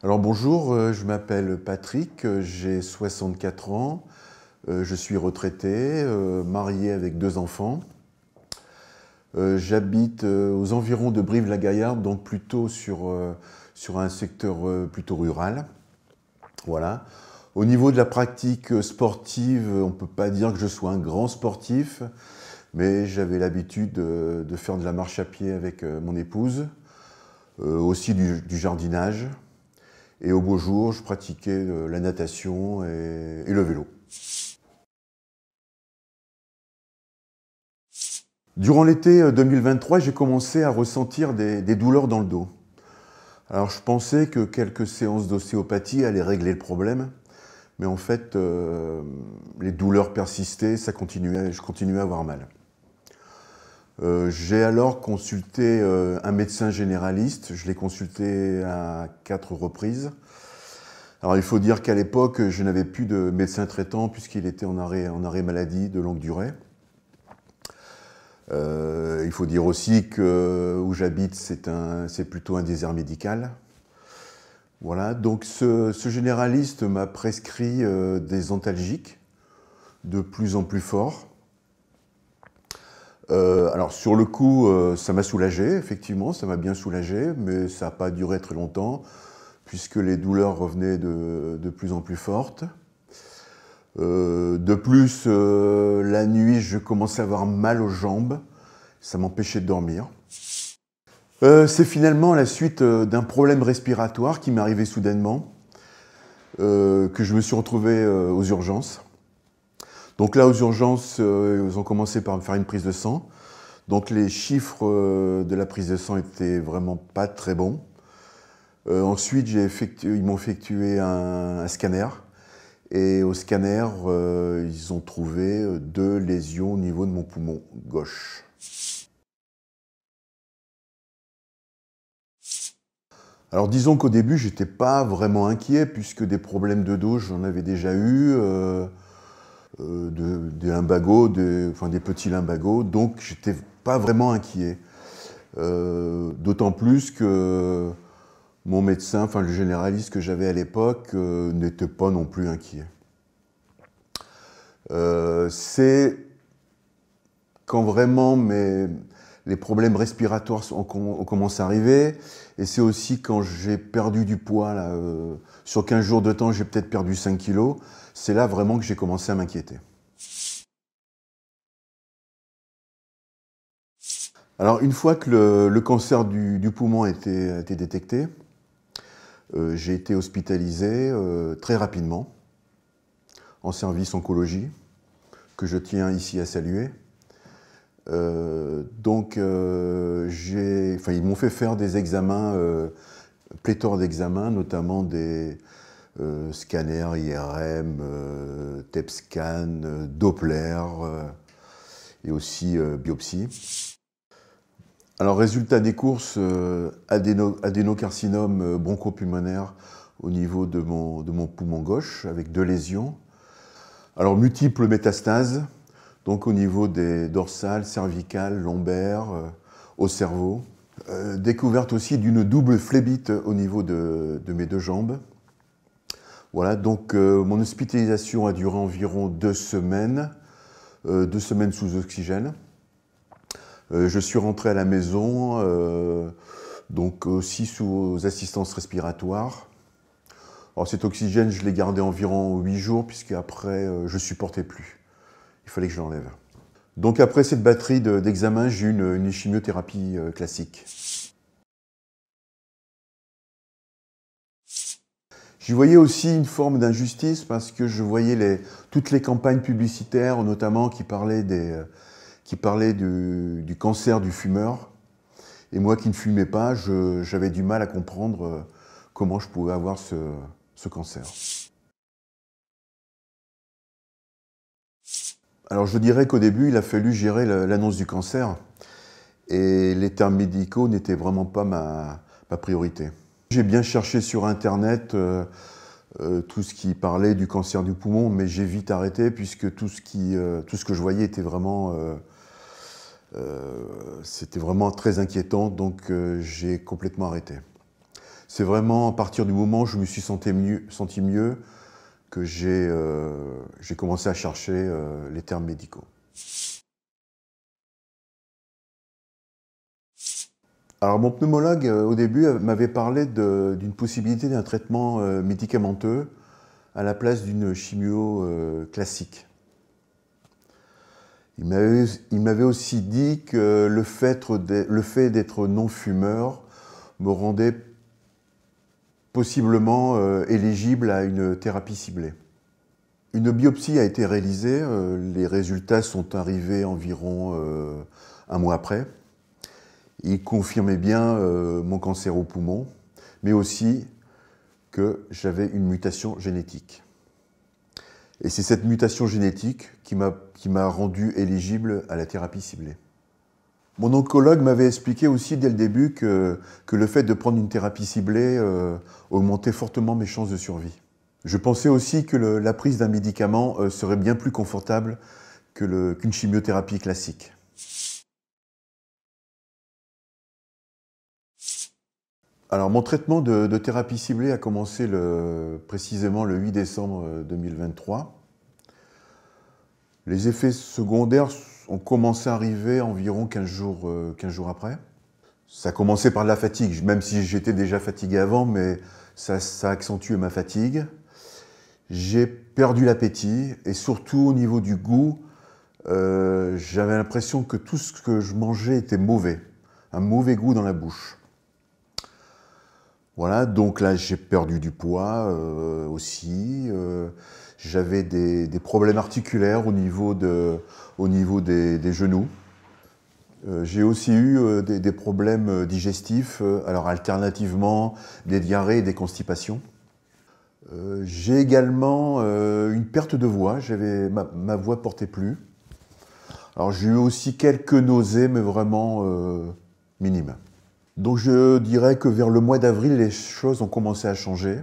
Alors bonjour, je m'appelle Patrick, j'ai 64 ans, je suis retraité, marié avec 2 enfants. J'habite aux environs de Brive-la-Gaillarde, donc plutôt sur un secteur plutôt rural. Voilà. Au niveau de la pratique sportive, on ne peut pas dire que je sois un grand sportif, mais j'avais l'habitude de faire de la marche à pied avec mon épouse, aussi du jardinage. Et au beau jour, je pratiquais la natation et le vélo. Durant l'été 2023, j'ai commencé à ressentir des douleurs dans le dos. Alors je pensais que quelques séances d'ostéopathie allaient régler le problème, mais en fait, les douleurs persistaient, je continuais à avoir mal. J'ai alors consulté un médecin généraliste, je l'ai consulté à 4 reprises. Alors il faut dire qu'à l'époque, je n'avais plus de médecin traitant puisqu'il était en arrêt maladie de longue durée. Il faut dire aussi que où j'habite, c'est plutôt un désert médical. Voilà, donc ce généraliste m'a prescrit des antalgiques de plus en plus forts. Alors sur le coup, ça m'a soulagé, effectivement, ça m'a bien soulagé, mais ça n'a pas duré très longtemps, puisque les douleurs revenaient de plus en plus fortes. De plus, la nuit, je commençais à avoir mal aux jambes, ça m'empêchait de dormir. C'est finalement la suite d'un problème respiratoire qui m'est arrivé soudainement, que je me suis retrouvé aux urgences. Donc là, aux urgences, ils ont commencé par me faire une prise de sang. Donc les chiffres de la prise de sang étaient vraiment pas très bons. Ensuite, ils m'ont effectué un scanner. Et au scanner, ils ont trouvé 2 lésions au niveau de mon poumon gauche. Alors disons qu'au début, j'étais pas vraiment inquiet puisque des problèmes de dos, j'en avais déjà eu, des lumbagos, des petits lumbagos, donc j'étais pas vraiment inquiet. D'autant plus que mon médecin, enfin le généraliste que j'avais à l'époque, n'était pas non plus inquiet. C'est quand vraiment les problèmes respiratoires ont commencé à arriver, et c'est aussi quand j'ai perdu du poids, là, sur 15 jours de temps, j'ai peut-être perdu 5 kilos, c'est là vraiment que j'ai commencé à m'inquiéter. Alors une fois que le cancer du poumon a été détecté, j'ai été hospitalisé très rapidement en service oncologie, que je tiens ici à saluer. Ils m'ont fait faire des examens, pléthore d'examens, notamment des scanners IRM, TEP scan, Doppler et aussi biopsie. Alors résultat des courses, adénocarcinome bronchopulmonaire au niveau de mon poumon gauche avec 2 lésions. Alors multiples métastases, donc au niveau des dorsales, cervicales, lombaires, au cerveau. Découverte aussi d'une double phlébite au niveau de mes 2 jambes. Voilà, donc mon hospitalisation a duré environ 2 semaines, 2 semaines sous oxygène. Je suis rentré à la maison, donc aussi sous assistance respiratoire. Alors cet oxygène, je l'ai gardé environ 8 jours, puisque après, je ne supportais plus. Il fallait que je l'enlève. Donc après cette batterie d'examens, j'ai eu une chimiothérapie classique. J'y voyais aussi une forme d'injustice parce que je voyais toutes les campagnes publicitaires, notamment qui parlaient du cancer du fumeur. Et moi qui ne fumais pas, j'avais du mal à comprendre comment je pouvais avoir ce cancer. Alors je dirais qu'au début, il a fallu gérer l'annonce du cancer. Et les termes médicaux n'étaient vraiment pas ma priorité. J'ai bien cherché sur Internet tout ce qui parlait du cancer du poumon, mais j'ai vite arrêté puisque tout ce que je voyais était c'était vraiment très inquiétant, donc j'ai complètement arrêté. C'est vraiment à partir du moment où je me suis senti mieux que j'ai commencé à chercher les termes médicaux. Alors mon pneumologue, au début, m'avait parlé d'une possibilité d'un traitement médicamenteux à la place d'une chimio classique. Il m'avait aussi dit que le fait d'être non-fumeur me rendait possiblement éligible à une thérapie ciblée. Une biopsie a été réalisée, les résultats sont arrivés environ un mois après. Ils confirmaient bien mon cancer au poumon, mais aussi que j'avais une mutation génétique. Et c'est cette mutation génétique qui m'a rendu éligible à la thérapie ciblée. Mon oncologue m'avait expliqué aussi dès le début que le fait de prendre une thérapie ciblée augmentait fortement mes chances de survie. Je pensais aussi que la prise d'un médicament serait bien plus confortable qu'une chimiothérapie classique. Alors mon traitement de thérapie ciblée a commencé précisément le 8 décembre 2023. Les effets secondaires ont commencé à arriver environ 15 jours après. Ça a commencé par de la fatigue, même si j'étais déjà fatigué avant, mais ça a accentué ma fatigue. J'ai perdu l'appétit et surtout au niveau du goût, j'avais l'impression que tout ce que je mangeais était mauvais, un mauvais goût dans la bouche. Voilà, donc là j'ai perdu du poids aussi. J'avais des problèmes articulaires au niveau des genoux. J'ai aussi eu des problèmes digestifs, alors alternativement des diarrhées et des constipations. J'ai également une perte de voix, ma voix portait plus. Alors j'ai eu aussi quelques nausées, mais vraiment minimes. Donc je dirais que vers le mois d'avril, les choses ont commencé à changer.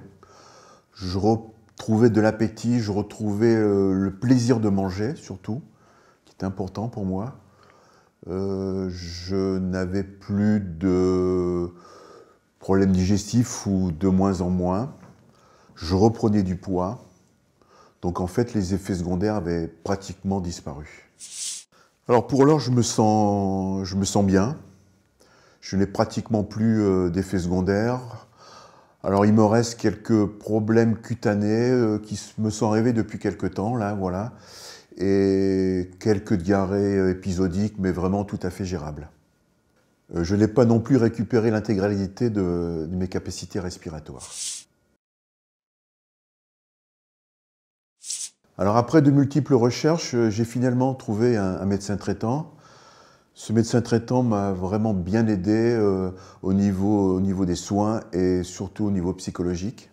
Je retrouvais de l'appétit, je retrouvais le plaisir de manger surtout, qui était important pour moi. Je n'avais plus de problèmes digestifs ou de moins en moins. Je reprenais du poids. Donc en fait, les effets secondaires avaient pratiquement disparu. Alors pour l'heure, je me sens bien. Je n'ai pratiquement plus d'effets secondaires. Alors il me reste quelques problèmes cutanés qui me sont arrivés depuis quelques temps, là, voilà. Et quelques diarrhées épisodiques, mais vraiment tout à fait gérables. Je n'ai pas non plus récupéré l'intégralité de mes capacités respiratoires. Alors après de multiples recherches, j'ai finalement trouvé un médecin traitant. Ce médecin traitant m'a vraiment bien aidé au niveau des soins et surtout au niveau psychologique.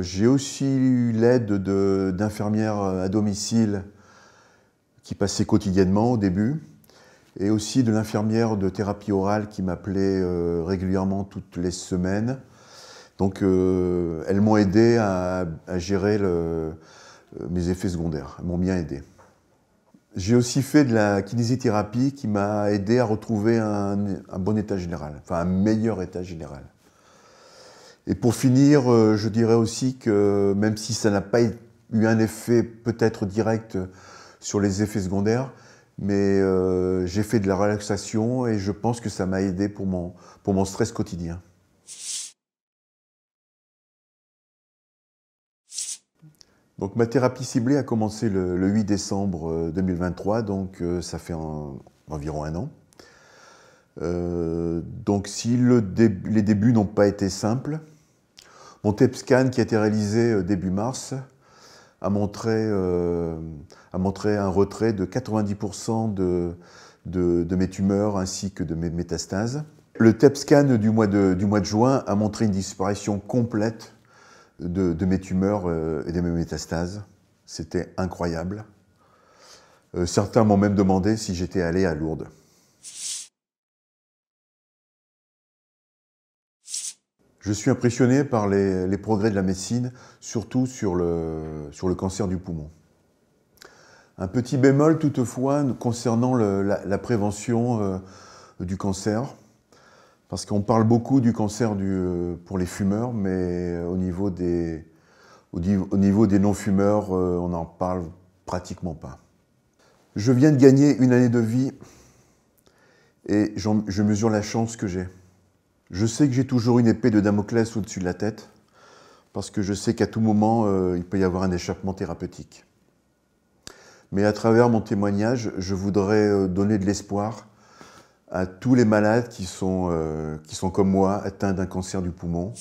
J'ai aussi eu l'aide d'infirmières à domicile qui passaient quotidiennement au début et aussi de l'infirmière de thérapie orale qui m'appelait régulièrement toutes les semaines. Donc elles m'ont aidé à gérer mes effets secondaires, elles m'ont bien aidé. J'ai aussi fait de la kinésithérapie qui m'a aidé à retrouver un bon état général, enfin un meilleur état général. Et pour finir, je dirais aussi que même si ça n'a pas eu un effet peut-être direct sur les effets secondaires, mais j'ai fait de la relaxation et je pense que ça m'a aidé pour mon stress quotidien. Donc ma thérapie ciblée a commencé le 8 décembre 2023, donc ça fait environ un an. Donc si les débuts n'ont pas été simples, mon TEP scan qui a été réalisé début mars a montré un retrait de 90% de mes tumeurs ainsi que de mes métastases. Le TEP scan du mois de juin a montré une disparition complète de mes tumeurs et de mes métastases. C'était incroyable. Certains m'ont même demandé si j'étais allé à Lourdes. Je suis impressionné par les progrès de la médecine, surtout sur le cancer du poumon. Un petit bémol toutefois concernant la prévention du cancer. Parce qu'on parle beaucoup du cancer pour les fumeurs, mais au niveau des non-fumeurs, on n'en parle pratiquement pas. Je viens de gagner une année de vie et je mesure la chance que j'ai. Je sais que j'ai toujours une épée de Damoclès au-dessus de la tête, parce que je sais qu'à tout moment, il peut y avoir un échappement thérapeutique. Mais à travers mon témoignage, je voudrais donner de l'espoir à tous les malades qui sont comme moi, atteints d'un cancer du poumon.